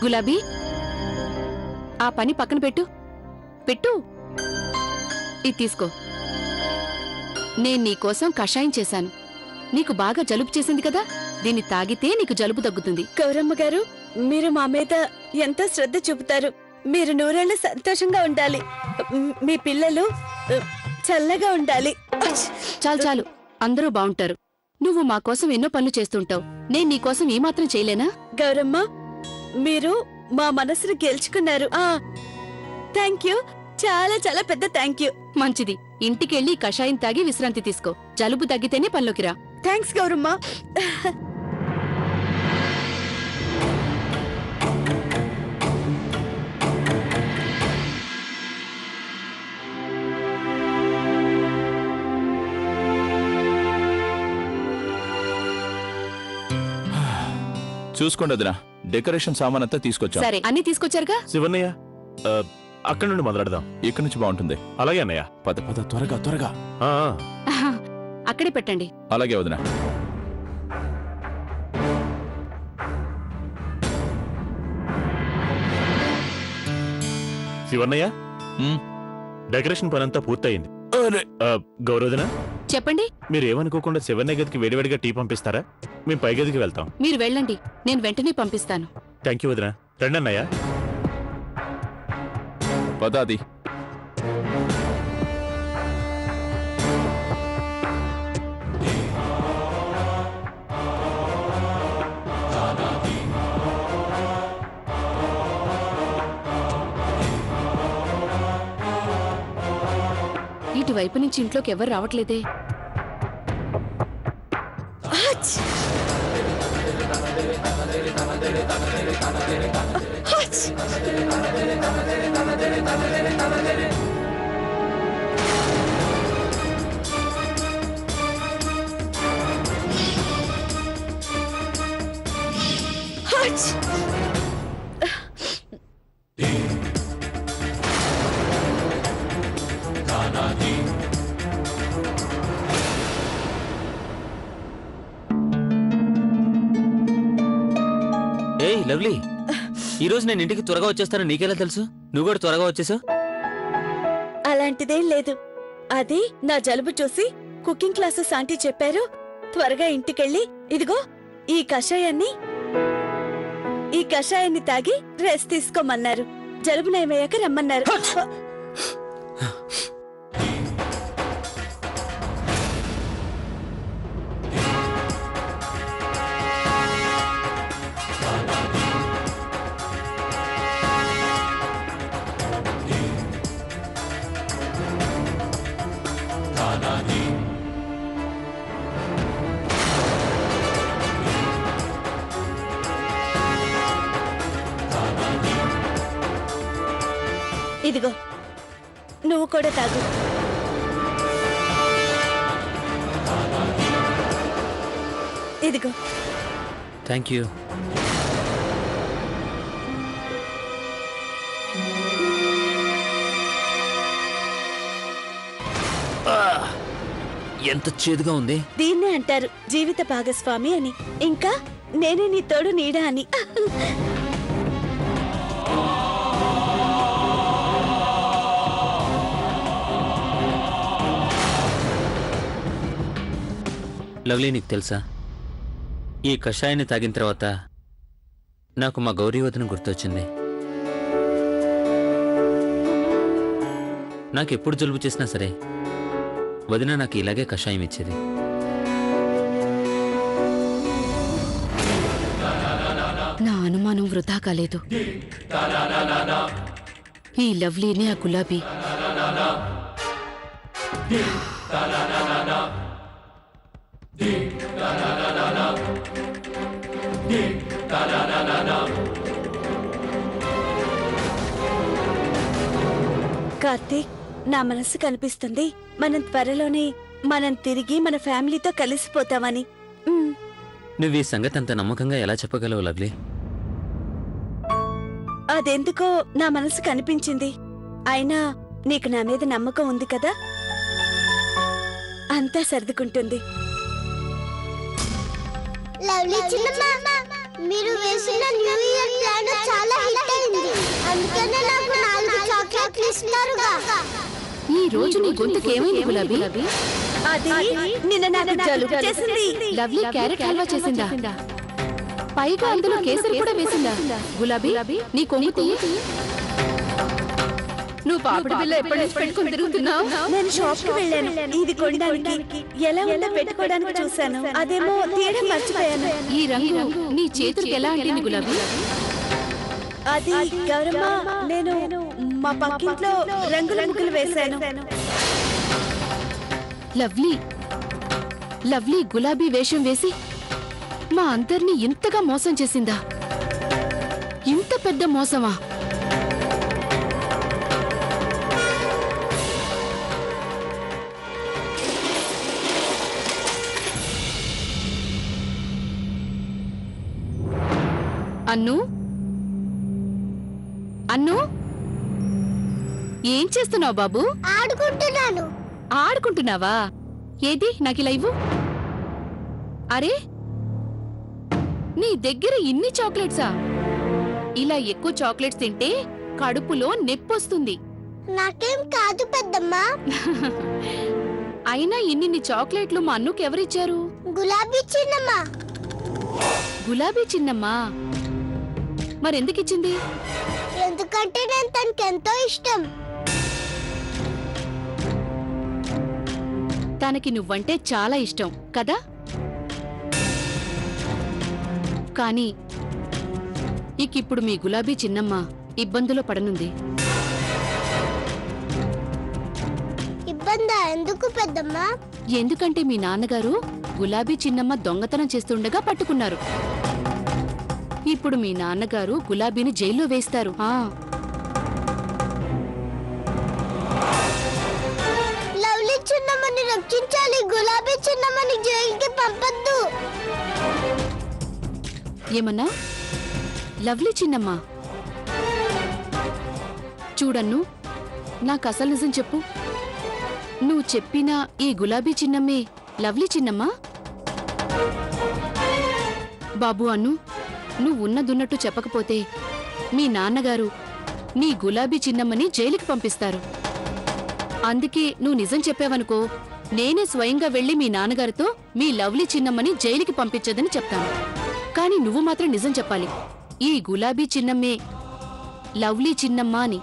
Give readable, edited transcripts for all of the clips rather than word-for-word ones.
గులాబీ, ఆ పని పక్కన పెట్టు. పెట్టు. ఇది తీసుకో. నేను నీకోసం కషాయం చేశాను. నీకు బాగా జలుబు చేసింది కదా, దీన్ని తాగితే నీకు జలుబు తగ్గుతుంది. గౌరమ్మ గారు, మీరు మా మీద ఎంతో శ్రద్ధ చూపుతారు. మీరు నూరేళ్లు సంతోషంగా ఉండాలి. మీ పిల్లలు చల్లగా ఉండాలి. చాలు చాలు, అందరూ బావుంటారు. నువ్వు మా కోసం ఎన్నో పనులు చేస్తుంటావు. నేను నీకోసం ఈ మాత్రం చేయలేనా? గౌరమ్మ, మీరు మా మనసును గెలుచుకున్నారు. థ్యాంక్ యూ, చాలా చాలా పెద్ద థ్యాంక్ యూ. మంచిది. ఇంటికెళ్ళి కషాయం తాగి విశ్రాంతి తీసుకో. జలుబు తగ్గితేనే పనిలోకి రా. థ్యాంక్స్ గౌరమ్మ. చూసుకోండి వదినా, డెకరేషన్ సామాన్ అంతా తీసుకొచ్చా. సరే, అన్ని తీసుకొచ్చారుగా. శివన్నయ్య, అక్కడి నుండి మొదలెడదాం. ఇక్కడి నుంచి బాగుంటుంది. అలాగే అన్నయ్య. పద పద, త్వరగా త్వరగా. అక్కడే పెట్టండి. అలాగే వదినా. శివన్నయ్య, డెకరేషన్ పనంతా పూర్తయింది. గౌరవదిన, చెప్పండి. మీరేమనుకోకుండా శివన్నయ్య గదికి వేడివేడిగా టీ పంపిస్తారా? మేము పై గదికి వెళ్తాం. మీరు వెళ్ళండి, నేను వెంటనే పంపిస్తాను. థ్యాంక్ యూ వదిన. రండి అన్నయ్య. పదాది. ఇటువైపు నుంచి ఇంట్లోకి ఎవరు రావట్లేదే. ఏయ్ లవ్లీ, ఈరోజు నేను ఇంటికి త్వరగా వచ్చేస్తాను నీకెలా తెలుసు? నువ్వు కూడా త్వరగా వచ్చేసావు. అలాంటిదేం లేదు. అది నా జలుబు చూసి కుకింగ్ క్లాసెస్ ఆంటీ చెప్పారు. త్వరగా ఇంటికెళ్ళి ఇదిగో ఈ కషాయాన్ని తాగి రెస్ట్ తీసుకోమన్నారు. జలుబు నయమయ్యాక రమ్మన్నారు. ఇదిగో నువ్వు కూడా తాగు. ఇదిగో. Thank you. ఎంత చేదుగా ఉంది. దీన్నే అంటారు జీవిత భాగస్వామి అని. ఇంకా నేనే నీ తోడు నీడ అని. లవ్లీ, నీకు తెలుసా, ఈ కషాయాన్ని తాగిన తర్వాత నాకు మా గౌరీ వదిన గుర్తొచ్చింది. నాకెప్పుడు జలుబు చేసినా సరే వదిన నాకు ఇలాగే కషాయం ఇచ్చేది. నా అనుమానం వృధా కాలేదు. ఈ లవ్లీనే ఆ గులాబీ. కార్తీక్, నా మనసు కనిపిస్తుంది మనం త్వరలోనే తిరిగి మన ఫ్యామిలీతో కలిసిపోతామని. నువ్వు ఈ సంగతి అంత నమ్మకంగా ఎలా చెప్పగలవు లవ్లీ? అదెందుకో నా మనసు కనిపించింది. అయినా నీకు నా మీద నమ్మకం ఉంది కదా, అంతా సర్దుకుంటుంది. లవ్లీ చిన్నమ్మ, మీరు వేసిన న్యూ ఇయర్ ప్లాన్ చాలా హిట్ అయింది. అందుకనే నాకు 4 చాక్లెట్లు ఇస్తారుగా. ఈ రోజు నీ గొంతుకు ఏమైంది గులాబీ? అది నిన్న నాకు జలుబు చేసింది. లవ్లీ క్యారెట్ హల్వా చేసిందా? పైగా అందులో కేసరి కూడా వేసిందా? గులాబీ నీ కొంగు తీయి. నువ్వు పాపిడి బిల్ల ఎప్పటి నుంచి పెట్టుకుని తిరుగుతున్నావు? నేను షాప్ కి వెళ్ళాను ఇది కొనడానికి. ఎలా ఉందో పెట్టుకోవడానికి చూశాను, అదేమో తీయడం మర్చిపోయాను. ఈ రంగు నీ చేతులకు ఎలా అంటింది గులాబీ? అది గౌరమ్మ, నేను మా పక్కింట్లో రంగుల ముగ్గులు వేశాను. లవ్లీ లవ్లీ గులాబీ వేషం వేసి మా అందరినీ ఇంతగా మోసం చేసిందా? ఇంత పెద్ద మోసమా? అన్ను అన్ను, ఏం చేస్తున్నావు బాబు? ఆడుకుంటున్నాను. ఆడుకుంటున్నావా? ఏది నాకిలా ఇవ్వు. అరే, నీ దగ్గర ఇన్ని చాక్లెట్సా? ఇలా ఎక్కువ చాక్లెట్స్ తింటే కడుపులో నొప్పొస్తుంది. నాకేం కాదు పెద్దమ్మా. అయినా ఇన్ని చాక్లెట్లు మా అన్నుకి ఎవరిచ్చారు? గులాబీ చిన్నమ్మ. గులాబీ చిన్నమ్మా? మరెందుకిచ్చింది? ఎందుకంటే నేను తనకెంతో ఇష్టం. తనకి నువ్వంటే చాలా ఇష్టం కదా? కానీ ఇప్పుడు మీ గులాబీ చిన్నమ్మ ఇబ్బందులో పడనుంది. ఇబ్బందా? ఎందుకు పెద్దమ్మా? ఎందుకంటే మీ నాన్నగారు గులాబీ చిన్నమ్మ దొంగతనం చేస్తుండగా పట్టుకున్నారు. ఇప్పుడు మీ నాన్నగారు గులాబీని జైల్లో వేస్తారు. లవ్లీ చిన్నమ్మని రక్షించాలి. గులాబీ చిన్నమ్మని జైలుకి పంపొద్దు. ఏమన్నా? లవ్లీ చిన్నమ్మ? చూడన్ను, నాకు అసలు నిజం చెప్పు. నువ్వు చెప్పిన ఈ గులాబీ చిన్నమ్మే లవ్లీ చిన్నమ్మా? బాబు అన్ను, నువ్వు ఉన్నదున్నట్టు చెప్పకపోతే మీ నాన్నగారు నీ గులాబీ చిన్నమ్మని జైలుకి పంపిస్తారు. అందుకే నువ్వు నిజం చెప్పావనుకో, నేనే స్వయంగా వెళ్లి మీ నాన్నగారితో మీ లవ్లీ చిన్నమ్మని జైలుకి పంపించదని చెప్తాను. కానీ నువ్వు మాత్రం నిజం చెప్పాలి. ఈ గులాబీ చిన్నమ్మే లవ్లీ చిన్నమ్మ అని.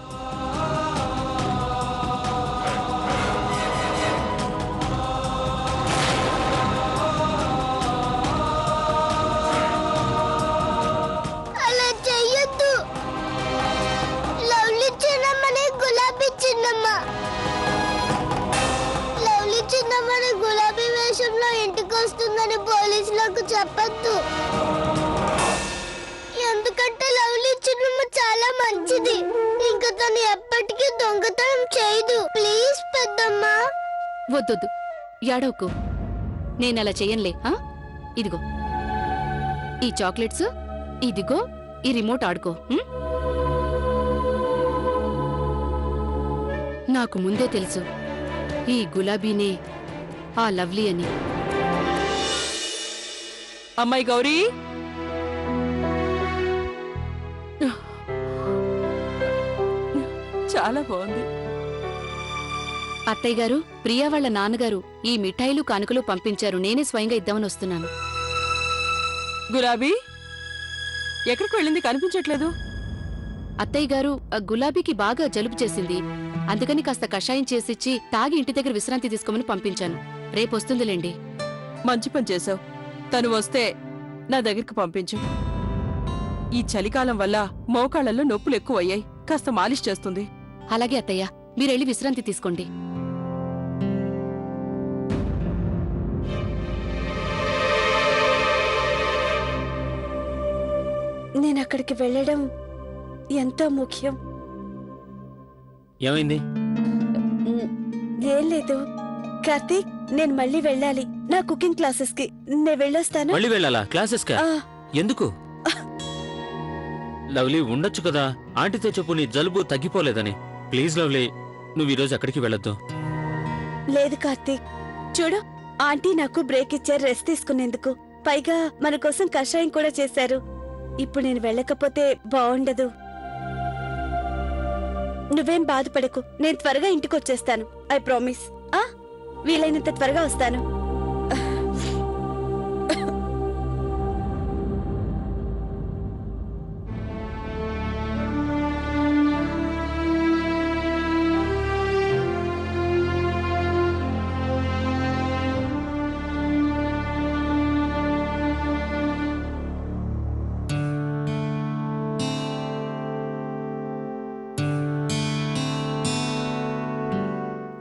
అలా చెయ్యొద్దు. లవ్లీ చిన్నమ్మని గులాబీ చిన్నమ్మ. లవ్లీ చిన్నమ్మని గులాబీ వేషంలో ఇంటికి వస్తుందని పోలీసులకు చెప్పొద్దు. ఎందుకంటే లవ్లీ చిన్నమ్మ చాలా మంచిది. ఇంకా తను ఎప్పటికీ దొంగతనం చేయదు. ప్లీజ్ పెద్దమ్మా. వద్దొద్దు, ఏడవకు. నేనలా చెయ్యనులే. ఇదిగో ఈ చాక్లెట్స్, ఇదిగో ఈ రిమోట్ ఆడుకో. నాకు ముందే తెలుసు ఈ గులాబీనే ఆ లవ్లీ అని. అమ్మాయి గౌరీ, చాలా బాగుంది. అత్తయ్య గారు, ప్రియా వాళ్ళ నాన్నగారు ఈ మిఠాయిలు కానుకలు పంపించారు. నేనే స్వయంగా ఇద్దామని వస్తున్నాను. గులాబీ ఎక్కడికి వెళ్ళింది? కనిపించట్లేదు. అత్తయ్య గారు, గులాబీకి బాగా జలుబు చేసింది. అందుకని కాస్త కషాయం చేసిచ్చి తాగి ఇంటి దగ్గర విశ్రాంతి తీసుకోమని పంపించాను. రేపొస్తుందిలేండి. మంచి పని చేసావు. తను వస్తే నా దగ్గరికి పంపించు. ఈ చలికాలం వల్ల మోకాళ్లలో నొప్పులు ఎక్కువయ్యాయి. కాస్త మాలిష్ చేస్తుంది. అలాగే అత్తయ్య, మీరెళ్ళి విశ్రాంతి తీసుకోండి. నేను అక్కడికి వెళ్ళడం ఎంతో ముఖ్యం. ఏమైంది? ఏం లేదు కార్తీక్, నేను మళ్ళీ వెళ్ళాలి నా కుకింగ్ క్లాసెస్ కి. నేను వెళ్ళొస్తాను. మళ్ళీ వెళ్ళాలా క్లాసెస్ కా? ఎందుకు? లవ్లీ ఉండొచ్చు కదా. ఆంటీతో చెప్పు నీ జలుబు తగ్గిపోలేదని. ప్లీజ్ లవ్లీ, నువ్వు ఈరోజు ఎక్కడికి వెళ్ళొద్దు. లేదు కార్తీక్, చూడు ఆంటీ నాకు బ్రేక్ ఇచ్చారు రెస్ట్ తీసుకునేందుకు. పైగా మన కోసం కషాయం కూడా చేశారు. ఇప్పుడు నేను వెళ్ళకపోతే బాగుండదు. నువ్వేం బాధపడకు, నేను త్వరగా ఇంటికి వచ్చేస్తాను. I promise. వీలైనంత త్వరగా వస్తాను.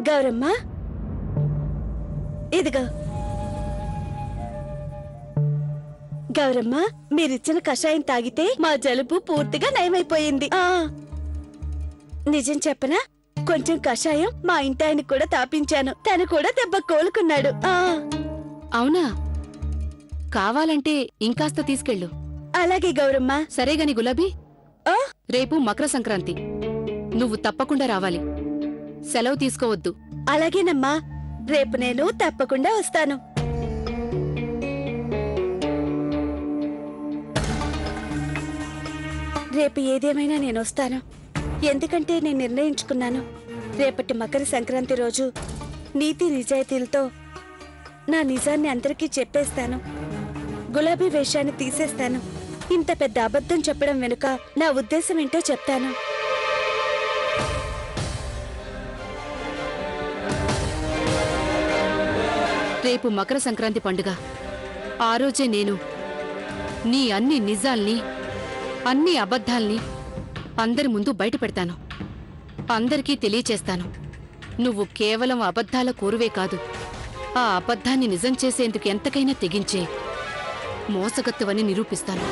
గౌరమ్మ, ఇదిగో. గౌరమ్మ, మీరిచ్చిన కషాయం తాగితే మా జలుబు పూర్తిగా నయమైపోయింది. నిజం చెప్పనా, కొంచెం కషాయం మా ఇంటాయనకు కూడా తాపించాను. తను కూడా దెబ్బ కోలుకున్నాడు. అవునా? కావాలంటే ఇంకాస్త తీసుకెళ్ళు. అలాగే గౌరమ్మ. సరేగాని గులాబీ, రేపు మకర సంక్రాంతి, నువ్వు తప్పకుండా రావాలి. సెలవు తీసుకోవద్దు. అలాగేనమ్మా, రేపు నేను తప్పకుండా వస్తాను. రేపు ఏదేమైనా నేను వస్తాను. ఎందుకంటే నేను నిర్ణయించుకున్నాను, రేపటి మకర సంక్రాంతి రోజు నీతి నిజాయితీలతో నా నిజాన్ని అందరికీ చెప్పేస్తాను. గులాబీ వేషాన్ని తీసేస్తాను. ఇంత పెద్ద అబద్ధం చెప్పడం వెనుక నా ఉద్దేశం ఏంటో చెప్తాను. రేపు మకర సంక్రాంతి పండుగ. ఆ రోజే నేను నీ అన్ని నిజాల్ని, అన్ని అబద్ధాల్ని అందరి ముందు బయట పెడతాను. అందరికీ తెలియచేస్తాను. నువ్వు కేవలం అబద్ధాల కోరువే కాదు, ఆ అబద్ధాన్ని నిజం చేసేందుకు ఎంతకైనా తెగించే మోసగత్తవని నిరూపిస్తాను.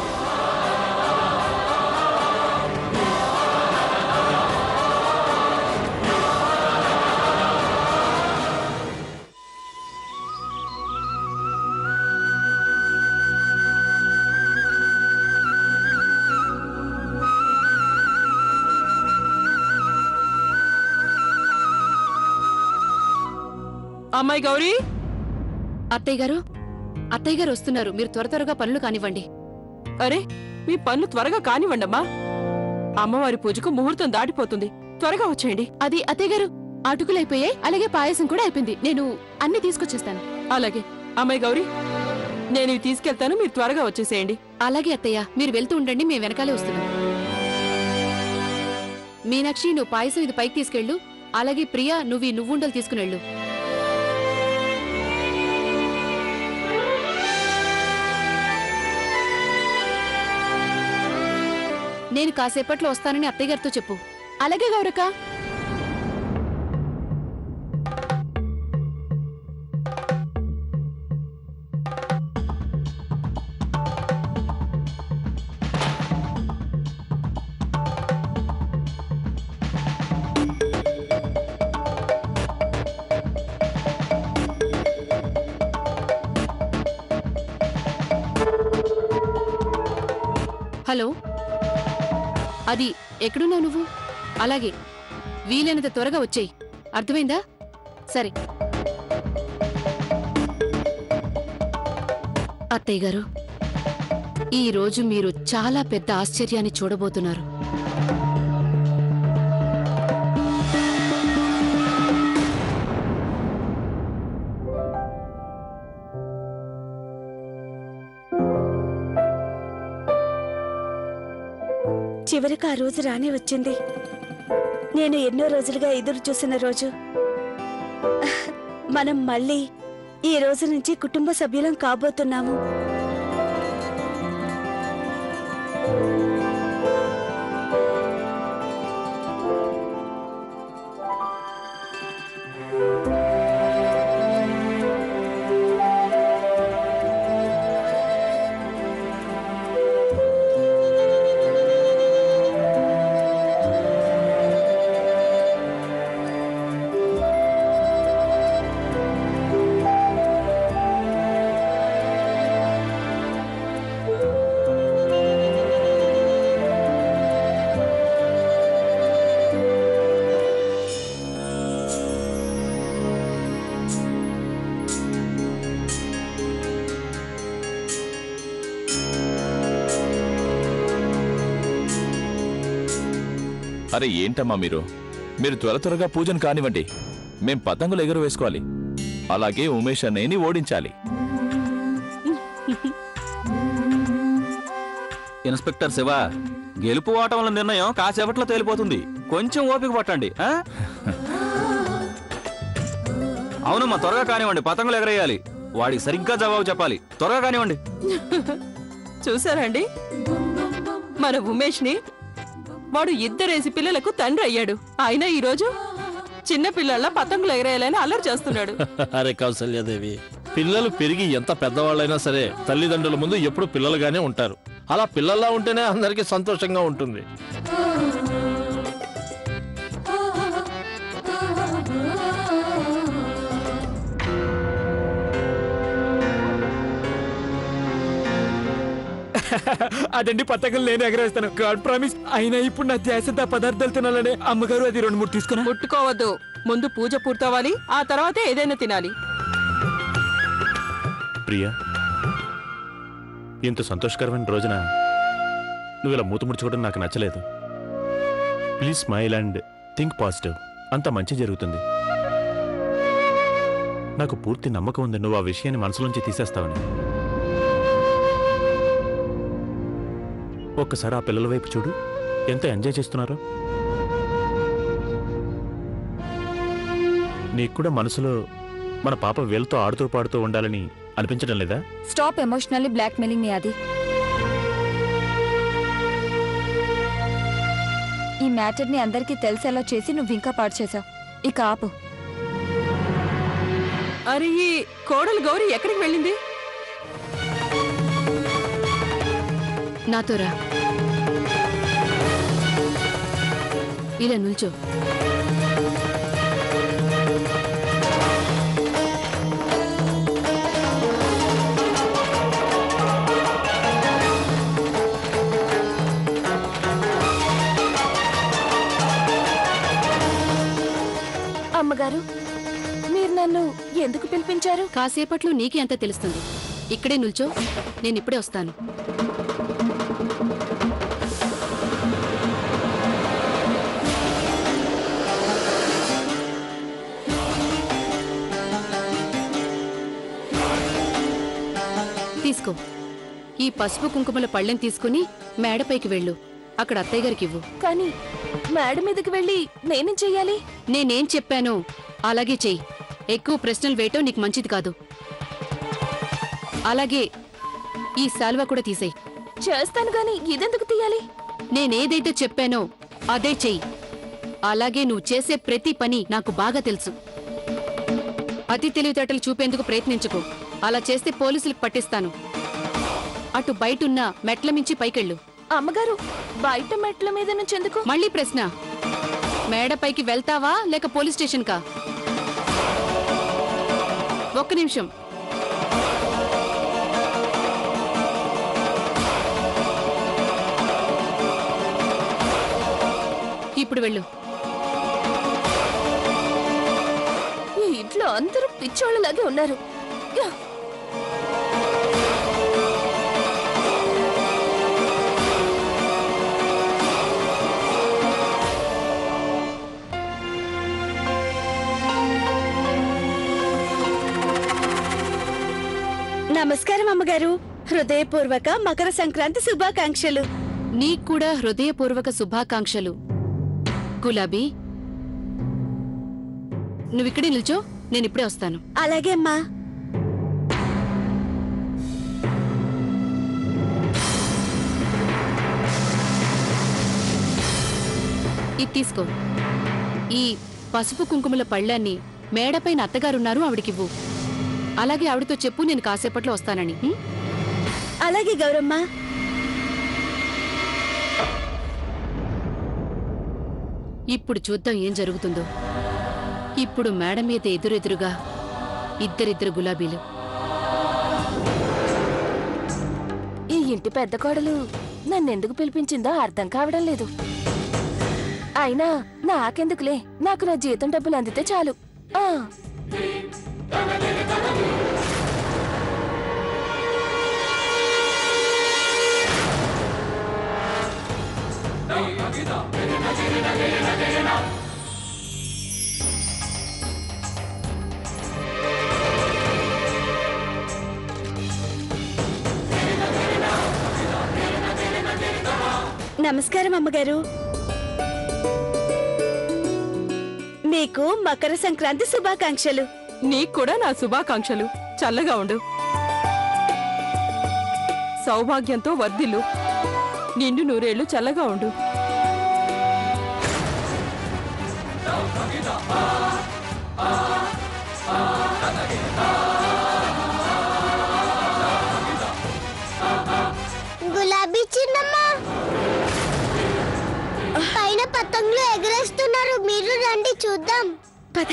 అమ్మాయి గౌరీ, అత్తయ్య గారు వస్తున్నారు. మీరు త్వర త్వరగా పనులు కానివ్వండి. అరే, మీ పనులు త్వరగా కానివ్వండమ్మా. అమ్మవారి పూజకు ముహూర్తం దాటిపోతుంది. త్వరగా వచ్చేయండి. అది అత్తయ్య గారు, అటుకులైపోయాయి, అలాగే పాయసం కూడా అయిపోయింది. నేను అన్ని తీసుకొచ్చేస్తాను. అలాగే అమ్మాయి గౌరీ, నేను ఇవి తీసుకెళ్తాను, మీరు త్వరగా వచ్చేసేయండి. అలాగే అత్తయ్య, మీరు వెళ్తూ ఉండండి, మేము వెనకాలే వస్తున్నాం. మీనాక్షి, నువ్వు పాయసం ఇది పైకి తీసుకెళ్ళు. అలాగే ప్రియా, నువ్వు ఈ నువ్వుండలు తీసుకునెళ్ళు. నేను కాసేపట్లో వస్తానని అత్తయ్య గారితో చెప్పు. అలాగే గౌరక్క. హలో, అది ఎక్కడున్నావు నువ్వు? అలాగే వీలైనంత త్వరగా వచ్చేయి. అర్థమైందా? సరే. అత్తయ్య గారు, ఈరోజు మీరు చాలా పెద్ద ఆశ్చర్యాన్ని చూడబోతున్నారు. చివరికి ఆ రోజు రానే వచ్చింది. నేను ఎన్నో రోజులుగా ఎదురు చూసిన రోజు. మనం మళ్ళీ ఈ రోజు నుంచి కుటుంబ సభ్యులం కాబోతున్నాము. అరే ఏంటమ్మా మీరు త్వరగా పూజను కానివ్వండి. మేం పతంగులు ఎగురు వేసుకోవాలి. అలాగే ఉమేష్ అన్నయ్యని ఓడించాలి. ఇన్స్పెక్టర్ శివ, గెలుపు ఓటముల నిర్ణయం కాసేపట్లో తేలిపోతుంది. కొంచెం ఓపిక పట్టండి. అవునమ్మా, త్వరగా కానివ్వండి. పతంగులు ఎగరేయాలి. వాడికి సరిగ్గా జవాబు చెప్పాలి. త్వరగా కానివ్వండి. చూసారండి, మన ఉమేష్ ని వాడు ఇద్దరేసి పిల్లలకు తండ్రి అయ్యాడు. అయినా ఈరోజు చిన్న పిల్లల పతంగులు ఎగరేయాలని అల్లరి చేస్తున్నాడు. అరే కౌసల్యాదేవి, పిల్లలు పెరిగి ఎంత పెద్దవాళ్ళైనా సరే తల్లిదండ్రుల ముందు ఎప్పుడు పిల్లలుగానే ఉంటారు. అలా పిల్లల్లా ఉంటేనే అందరికీ సంతోషంగా ఉంటుంది. అదండి, పతంగులు నేను ఎగరేస్తాను. God promise. అయినా ఇప్పుడు నా ధ్యాస పదార్థాలు తినాలనే. అమ్మగారు అది 2-3 తీసుకున్నా. ముట్టుకోవద్దు. ముందు పూజ పూర్తవ్వాలి, ఆ తర్వాతే ఏదైనా తినాలి. ప్రియా, ఇంత సంతోషకరమైన రోజున నువ్వు ఇలా మూత ముడుచుకోవడం నాకు నచ్చలేదు. Please smile and think positive. అంత మంచి జరుగుతుంది. నాకు పూర్తి నమ్మకం ఉంది నువ్వు ఆ విషయాన్ని మనసులోంచి తీసేస్తావని. ఒక్కసారి ఆ పిల్లల వైపు చూడు, ఎంత ఎంజాయ్ చేస్తున్నారో. నీకు కూడా మనసులో మన పాప వీళ్ళతో ఆడుతూ పాడుతూ ఉండాలని అనిపించడం లేదా? స్టాప్ ఎమోషనల్లీ బ్లాక్మెయిలింగ్ మీ అది. ఈ మ్యాటర్ ని అందరికీ తెలిసేలా చేసి నువ్వు ఇంకా పాడు చేసావు. ఇక ఆపు. అరే, ఈ కోడలు గౌరీ ఎక్కడికి వెళ్ళింది? నాతో రా. ఇలా నిల్చో. అమ్మగారు, మీరు నన్ను ఎందుకు పిలిపించారు? కాసేపట్లో నీకే అంత తెలుస్తుంది. ఇక్కడే నిల్చో, నేనిప్పుడే వస్తాను. తీసుకో. ఈ పసుపు కుంకుమల పళ్ళెం తీసుకుని మేడపైకి వెళ్ళు. అక్కడ అత్తయ్య గారికి ఇవ్వు. కానీ మేడ మీదకి వెళ్ళి నేనేం చెయ్యాలి? నేనేం చెప్పానో అలాగే చెయ్యి. ఎక్కువ ప్రశ్నలు వేయటం నీకు మంచిది కాదు. అలాగే ఈ శాల్వా కూడా తీసేయి. చేస్తాను గాని ఇదెందుకు తీయాలి? నేనేదైతే చెప్పానో అదే చెయ్యి. అలాగే నువ్వు చేసే ప్రతి పని నాకు బాగా తెలుసు. అతి తెలివితేటలు చూపేందుకు ప్రయత్నించుకో. అలా చేస్తే పోలీసులకు పట్టిస్తాను. అటు బయటున్న మెట్ల మించి పైకెళ్ళు. అమ్మగారు, బయట మెట్ల మీద నుంచి ఎందుకు? మళ్ళీ ప్రశ్న. మేడపైకి వెళ్తావా లేక పోలీస్ స్టేషన్ కా? ఒక్క నిమిషం. ఇప్పుడు వెళ్ళు. ఈ ఇంట్లో అందరూ పిచ్చోళ్ళలాగే ఉన్నారు. నమస్కారం అమ్మగారు. హృదయపూర్వక మకర సంక్రాంతి శుభాకాంక్షలు. నీకు కూడా హృదయపూర్వక శుభాకాంక్షలు. గులాబీ, నువ్విక్కడే నిల్చో, నేనిప్పుడే వస్తాను. అలాగే అమ్మా. ఇది తీసుకో. ఈ పసుపు కుంకుమల పళ్ళాన్ని మేడపైన అత్తగారున్నారు, ఆవిడికివ్వు. అలాగే ఆవిడతో చెప్పు నేను కాసేపట్లో వస్తానని. అలాగే గౌరమ్మ. ఇప్పుడు చూద్దాం ఏం జరుగుతుందో. ఇప్పుడు మేడ మీద ఎదురెదురుగా ఇద్దరిద్దరు గులాబీలు. ఈ ఇంటి పెద్ద కోడలు నన్నెందుకు పిలిపించిందో అర్థం కావడం లేదు. అయినా నాకెందుకులే, నాకు నా జీతం డబ్బులు అందితే చాలు. నమస్కారం అమ్మగారు. మీకు మకర సంక్రాంతి శుభాకాంక్షలు. నీకు కూడా నా శుభాకాంక్షలు. చల్లగా ఉండు, సౌభాగ్యంతో వర్ధిల్లు, నిండు నూరేళ్లు చల్లగా ఉండు. గులాబీ చిన్నమ్మ, పైన పతంగులు ఎగరేస్తున్నారు, మీరు రండి చూద్దాం. పద.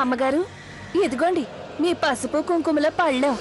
అమ్మగారు, ఇదిగోండి మీ పసుపు కుంకుమల పళ్ళెం.